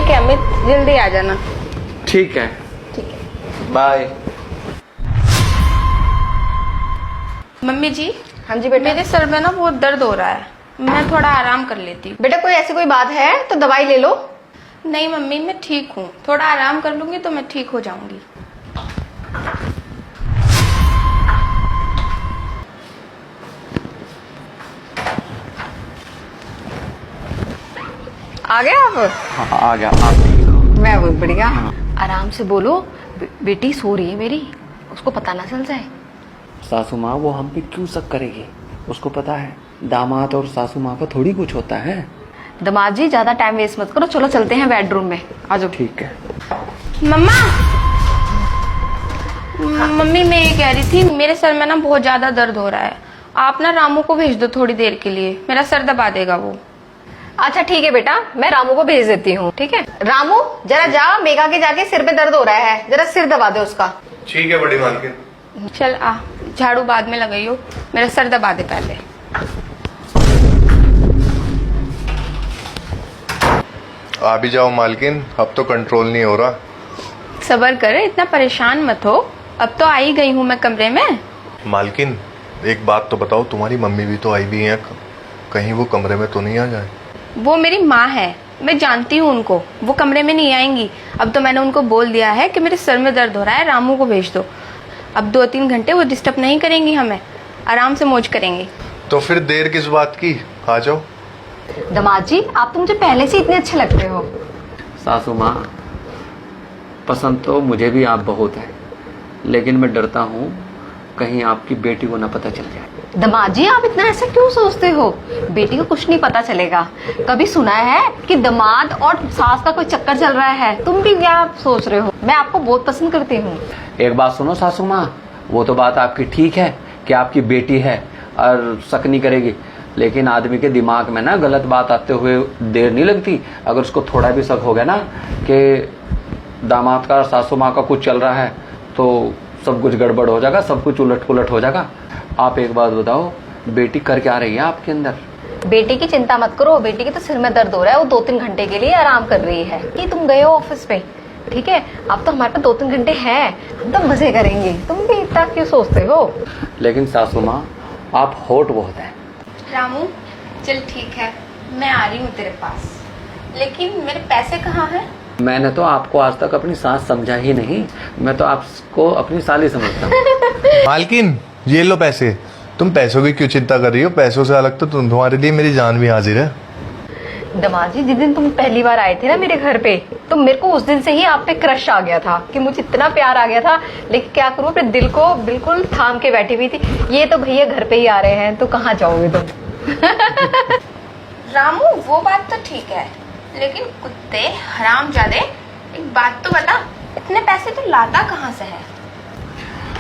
ठीक है अमित, जल्दी आ जाना। ठीक है, ठीक है, बाय। मम्मी जी। हाँ जी बेटा। मेरे सर में ना बहुत दर्द हो रहा है, मैं थोड़ा आराम कर लेती हूँ। बेटा कोई ऐसी कोई बात है तो दवाई ले लो। नहीं मम्मी, मैं ठीक हूँ, थोड़ा आराम कर लूंगी तो मैं ठीक हो जाऊंगी। आ गया आप? हाँ, आ गया। आप ठीक हो? मैं बहुत बढ़िया। आराम से बोलो। बेटी सो रही है मेरी, उसको पता ना चल जाए। सासू माँ वो हम पे क्यों शक करेगी? उसको पता है दामाद और सासू माँ का थोड़ी कुछ होता है। दामाद जी ज्यादा टाइम वेस्ट मत करो, चलो चलते हैं बेडरूम में, आ जाओ। ठीक है। मम्मा, मम्मी मैं ये कह रही थी, मेरे सर में ना बहुत ज्यादा दर्द हो रहा है, आप ना रामू को भेज दो थोड़ी देर के लिए, मेरा सर दबा देगा वो। अच्छा ठीक है बेटा, मैं रामू को भेज देती हूँ। ठीक है रामू, जरा जा मेघा के जाके सिर पे दर्द हो रहा है, जरा सिर दबा दे उसका। ठीक है बड़ी मालकिन। चल आ, झाड़ू बाद में लगाइयो, मेरा सर दबा दे पहले। आ भी जाओ मालकिन, अब तो कंट्रोल नहीं हो रहा। सबर करे, इतना परेशान मत हो, अब तो आई गई हूँ मैं कमरे में। मालकिन एक बात तो बताओ, तुम्हारी मम्मी भी तो आई भी है, कहीं वो कमरे में तो नहीं आ जाए? वो मेरी माँ है, मैं जानती हूँ उनको, वो कमरे में नहीं आएंगी। अब तो मैंने उनको बोल दिया है कि मेरे सर में दर्द हो रहा है, रामू को भेज दो। अब 2-3 घंटे वो डिस्टर्ब नहीं करेंगी हमें, आराम से मौज करेंगी। तो फिर देर किस बात की, आ जाओ। दामाद जी आप तो मुझे पहले से इतने अच्छे लगते हो। सासू माँ पसंद तो मुझे भी आप बहुत है, लेकिन मैं डरता हूँ कहीं आपकी बेटी को ना पता चल जाए। दामाद जी आप इतना ऐसा क्यों सोचते हो? बेटी को कुछ नहीं पता चलेगा। कभी सुना है कि दामाद और सास का कोई चक्कर चल रहा है? तुम भी क्या सोच रहे हो? मैं आपको बहुत पसंद करती हूँ। एक बात सुनो सासू माँ, वो तो बात आपकी ठीक है कि आपकी बेटी है और शक नहीं करेगी, लेकिन आदमी के दिमाग में ना गलत बात आते हुए देर नहीं लगती। अगर उसको थोड़ा भी शक हो गया ना कि दामाद का सासू माँ का कुछ चल रहा है तो सब कुछ गड़बड़ हो जाएगा, सब कुछ उलट पुलट हो जाएगा। आप एक बात बताओ, बेटी कर क्या रही है आपके अंदर? बेटी की चिंता मत करो, बेटी के तो सिर में दर्द हो रहा है, वो 2-3 घंटे के लिए आराम कर रही है। कि तुम गए हो ऑफिस पे, ठीक है, अब तो हमारे पास 2-3 घंटे हैं, हम तो मजे करेंगे, तुम भी इतना क्यों सोचते हो? लेकिन सासू माँ आप होट बहुत है। रामू चल ठीक है, मैं आ रही हूँ तेरे पास, लेकिन मेरे पैसे कहाँ हैं? मैंने तो आपको आज तक अपनी सास समझा ही नहीं, मैं तो आपको अपनी साली समझता हूँ। मालकिन ये लो पैसे। तुम पैसों की क्यों चिंता कर रही हो? पैसों से अलग तो तुम्हारे लिए मेरी जान भी हाजिर है। दामाद जी जिस दिन तुम पहली बार आए थे ना मेरे घर पे, तो मेरे को उस दिन से ही आप पे क्रश आ गया था कि मुझे इतना प्यार आ गया था, लेकिन क्या करूँ अपने दिल को बिल्कुल थाम के बैठी हुई थी। ये तो भैया घर पे ही आ रहे हैं तो कहाँ जाओगे तुम? रामू वो बात तो ठीक है, लेकिन कुत्ते हरामजादे, एक बात तो बता, इतने पैसे तो लाता कहाँ से है?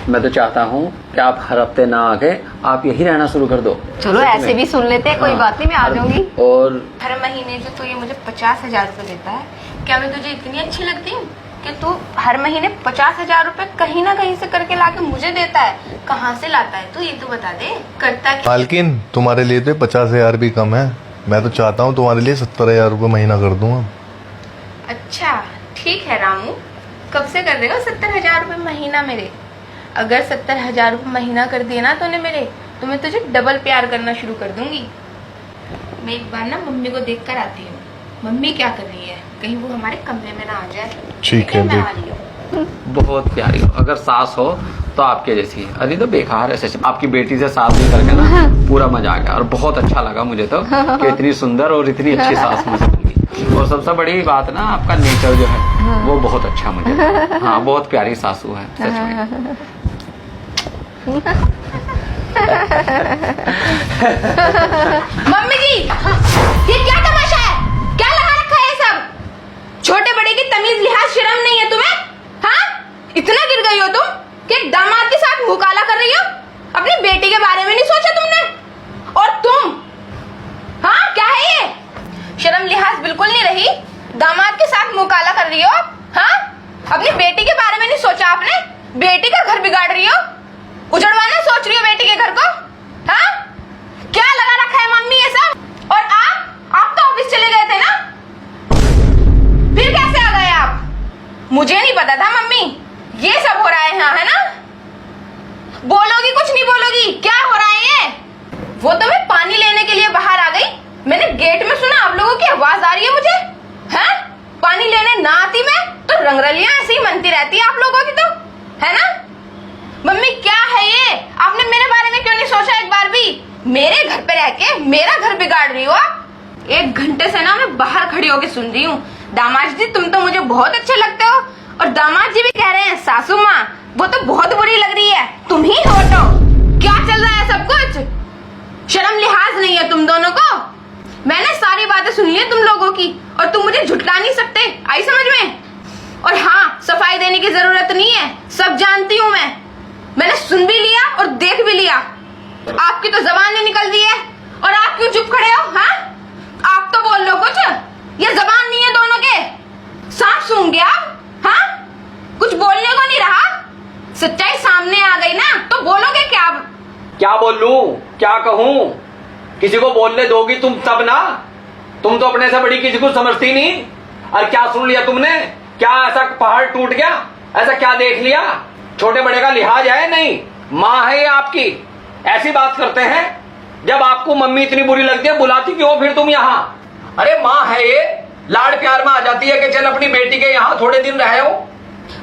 मैं तो चाहता हूँ कि आप हर हफ्ते ना आके आप यही रहना शुरू कर दो। चलो ऐसे भी सुन लेते हैं, कोई बात नहीं, मैं आ जाऊंगी। और हर महीने जो तू ये मुझे 50,000 रुपए देता है, क्या मैं तुझे इतनी अच्छी लगती हूँ कि तू हर महीने 50,000 रुपए कहीं ना कहीं से करके लाके मुझे देता है? कहाँ से लाता है तू, ये तो बता दे, करता क्या? मालकिन तुम्हारे लिए तो 50,000 भी कम है, मैं तो चाहता हूँ तुम्हारे लिए 70,000 रुपये महीना कर दूंगा। अच्छा ठीक है रामू, कब से कर देगा 70,000 रुपए महीना मेरे? अगर 70,000 रुपए महीना कर दिए ना तूने मेरे, तो मैं तुझे डबल प्यार करना शुरू कर दूंगी। मैं एक बार ना मम्मी को देख कर आती हूँ, मम्मी क्या कर रही है, कहीं वो हमारे कमरे में ना आ जाए। ठीक है, मैं आ रही हूँ। बहुत प्यारी हो, अगर सास हो तो आपके जैसी है। अरे तो बेकार है, आपकी बेटी से शादी करके ना पूरा मजा आ गया और बहुत अच्छा लगा मुझे तो कि इतनी सुंदर और इतनी अच्छी सास मुझे मिली। और सबसे बड़ी बात ना आपका नेचर जो है वो बहुत अच्छा मुझे, हाँ बहुत प्यारी सासू है सच में। मम्मी जी ये क्या तमाशा है, क्या लगा रखा है सब? छोटे बड़े की तमीज लिहाज शर्म नहीं है तुम्हें? हाँ इतना गिर गई हो तुम कि दामाद के साथ मुंह काला कर रही हो? अपनी बेटी के बारे में नहीं सोचा तुमने? और तुम, हाँ क्या है ये? शर्म लिहाज बिल्कुल नहीं रही, दामाद के साथ मुंह काला कर रही हो? हाँ अपनी बेटी के बारे में नहीं सोचा आपने? बेटी का घर बिगाड़ रही हो, उजड़वाना सोच रही हो बेटी के घर को? हाँ क्या लगा रखा है मम्मी ये सब? और आप तो ऑफिस चले गए थे ना, फिर क्या रंगरलियां ऐसे ही बनती रहती है आप लोगों की, तो है ना। मम्मी क्या है ये, आपने मेरे बारे में क्यों नहीं सोचा एक बार भी। मेरे घर पे रह के मेरा घर बिगाड़ रही हो आप। 1 घंटे से ना मैं बाहर खड़ी होके सुन रही हूँ। दामाद जी तुम तो मुझे बहुत अच्छे लगते हो, और दामाद जी भी कह रहे हैं सासू माँ वो तो बहुत बुरी लग रही है, तुम ही हटो। क्या चल रहा है सब कुछ, शर्म लिहाज नहीं है तुम दोनों को। मैंने सारी बातें सुनी है तुम लोगों की, और तुम मुझे झुटला नहीं सकते, आई समझ में। और हाँ, सफाई देने की जरूरत नहीं है, सब जानती हूँ मैंने सुन भी लिया और देख भी लिया। आपकी तो जबान नहीं निकल रही है, और आप क्यों चुप खड़े हो। हाँ, आप तो बोल लो कुछ, ये जबान नहीं है दोनों के, सांप सूंघ गया आप। हाँ, कुछ बोलने को नहीं रहा, सच्चाई सामने आ गई ना, तो बोलोगे क्या। क्या बोलूं, क्या कहूं, किसी को बोलने दोगी तुम तब ना। तुम तो अपने से बड़ी किसी को समझती नहीं। और क्या सुन लिया तुमने, क्या ऐसा पहाड़ टूट गया, ऐसा क्या देख लिया। छोटे बड़े का लिहाज है नहीं, माँ है ये आपकी, ऐसी बात करते हैं। जब आपको मम्मी इतनी बुरी लगती है, बुलाती क्यों फिर तुम यहाँ। अरे माँ है ये, लाड प्यार में आ जाती है कि चल अपनी बेटी के यहाँ थोड़े दिन रहे हो।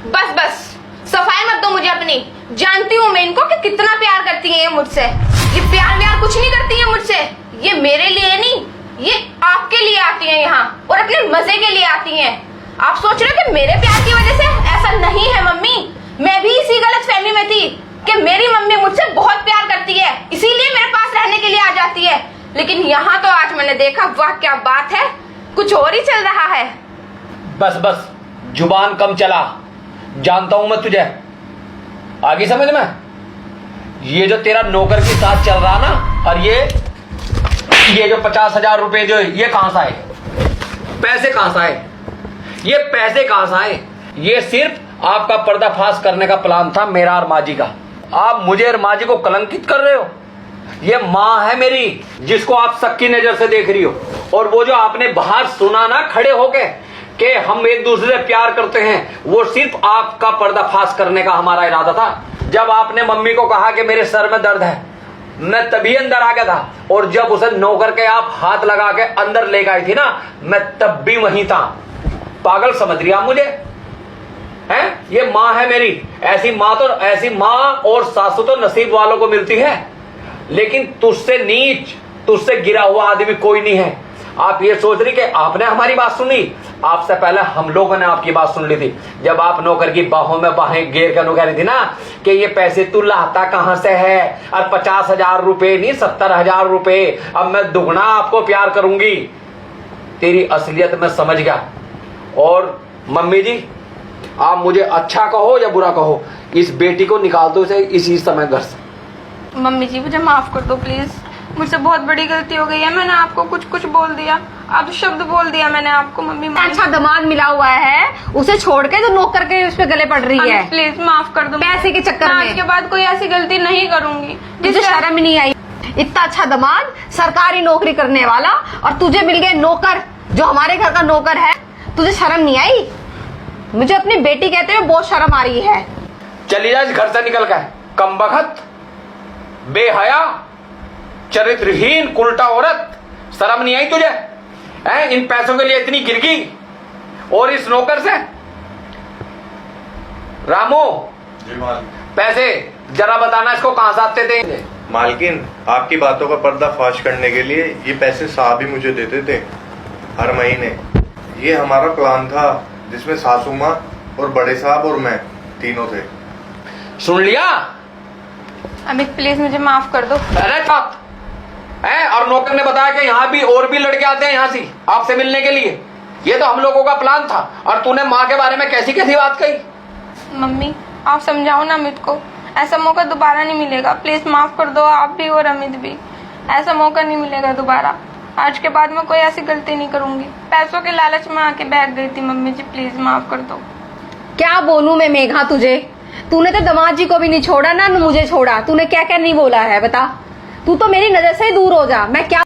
बस बस, सफाई मत दो मुझे अपनी, जानती हूँ मैं इनको कि कितना प्यार करती है ये मुझसे। ये प्यार व्यार कुछ नहीं करती है मुझसे, ये मेरे लिए नहीं, ये आपके लिए आती है यहाँ, और अपने मजे के लिए आती हैं। आप सोच रहे हो कि मेरे प्यार की वजह से, ऐसा नहीं है मम्मी। मैं भी इसी गलत फहमी में थी कि मेरी मम्मी मुझसे बहुत प्यार करती है, इसीलिए मेरे पास रहने के लिए आ जाती है। लेकिन यहाँ तो आज मैंने देखा, वाह क्या बात है, कुछ और ही चल रहा है। बस बस, जुबान कम चला, जानता हूं मैं तुझे, आगे समझ में। ये जो तेरा नौकर के साथ चल रहा ना, और ये जो 50,000 रुपए जो ये कहां से आए, पैसे कहां से आए, ये पैसे कहां से आए। ये सिर्फ आपका पर्दाफाश करने का प्लान था मेरा और माँ जी का। आप मुझे और माँ जी को कलंकित कर रहे हो। ये माँ है मेरी, जिसको आप सक्की नजर से देख रही हो। और वो जो आपने बाहर सुना ना खड़े होके कि हम एक दूसरे से प्यार करते हैं, वो सिर्फ आपका पर्दाफाश करने का हमारा इरादा था। जब आपने मम्मी को कहा कि मेरे सर में दर्द है, मैं तभी अंदर आ गया था। और जब उसे नौकर के आप हाथ लगा के अंदर ले गई थी ना, मैं तब भी वहीं था। पागल समझ रही आप मुझे हैं। ये माँ है मेरी, ऐसी माँ और सासू तो नसीब वालों को मिलती है, लेकिन तुझसे नीच, तुझसे गिरा हुआ आदमी कोई नहीं है। आप ये सोच रही कि आपने हमारी बात सुनी, आपसे पहले हम लोगों ने आपकी बात सुन ली थी। जब आप नौकर की बाहों में बाहें घेर कर कह रही थी ना कि ये पैसे तू लाता कहां से है, और 50,000 रुपए नहीं 70,000 रुपए, अब मैं दुगना आपको प्यार करूंगी। तेरी असलियत में समझ गया। और मम्मी जी, आप मुझे अच्छा कहो या बुरा कहो, इस बेटी को निकाल दो इसे इसी समय घर से। मम्मी जी मुझे माफ कर दो प्लीज, मुझसे बहुत बड़ी गलती हो गई है। मैंने आपको कुछ बोल दिया, आप शब्द बोल दिया मैंने आपको। मम्मी अच्छा दामाद मिला हुआ है, उसे छोड़ के तो नौकर के उस पे गले पड़ रही है। प्लीज माफ कर दो, पैसे के चक्कर में। आज के बाद कोई ऐसी गलती नहीं करूंगी। तुझे शर्म नहीं आई। इतना अच्छा दामाद, सरकारी नौकरी करने वाला, और तुझे मिल गए नौकर जो हमारे घर का नौकर है। तुझे शर्म नहीं आई। मुझे अपनी बेटी कहते हुए बहुत शर्म आ रही है। चली जा इस घर से निकल कर, कमबख्त, बेहया, चरित्रहीन, उल्टा औरत। शर्म नहीं आई तुझे हैं? इन पैसों के लिए इतनी गिर गई, और इस नौकर से। रामू जी मालिक। पैसे जरा बताना इसको कहां से आते थे। मालकिन, आपकी बातों का पर्दाफाश करने के लिए ये पैसे साहब ही मुझे देते थे हर महीने। ये हमारा प्लान था, जिसमें सासू माँ और बड़े साहब और मैं तीनों थे। सुन लिया। अमित प्लीज मुझे माफ कर दो। अरे चौथ है। और नौकर ने बताया कि यहाँ भी और भी लड़के आते हैं यहाँ से आपसे मिलने के लिए। ये तो हम लोगों का प्लान था, और तूने माँ के बारे में कैसी कैसी बात कही। मम्मी आप समझाओ ना अमित को, ऐसा मौका दोबारा नहीं मिलेगा। प्लीज माफ कर दो, आप भी और अमित भी। ऐसा मौका नहीं मिलेगा दोबारा। आज के बाद मैं कोई ऐसी गलती नहीं करूंगी। पैसों के लालच में आके बैठ गई थी मम्मी जी, प्लीज माफ कर दो। क्या बोलूं मैं मेघा तुझे, तूने तो दामाद जी को भी नहीं छोड़ा ना मुझे छोड़ा। तूने क्या क्या नहीं बोला है बता। तू तो मेरी नजर से ही दूर हो जा। मैं क्या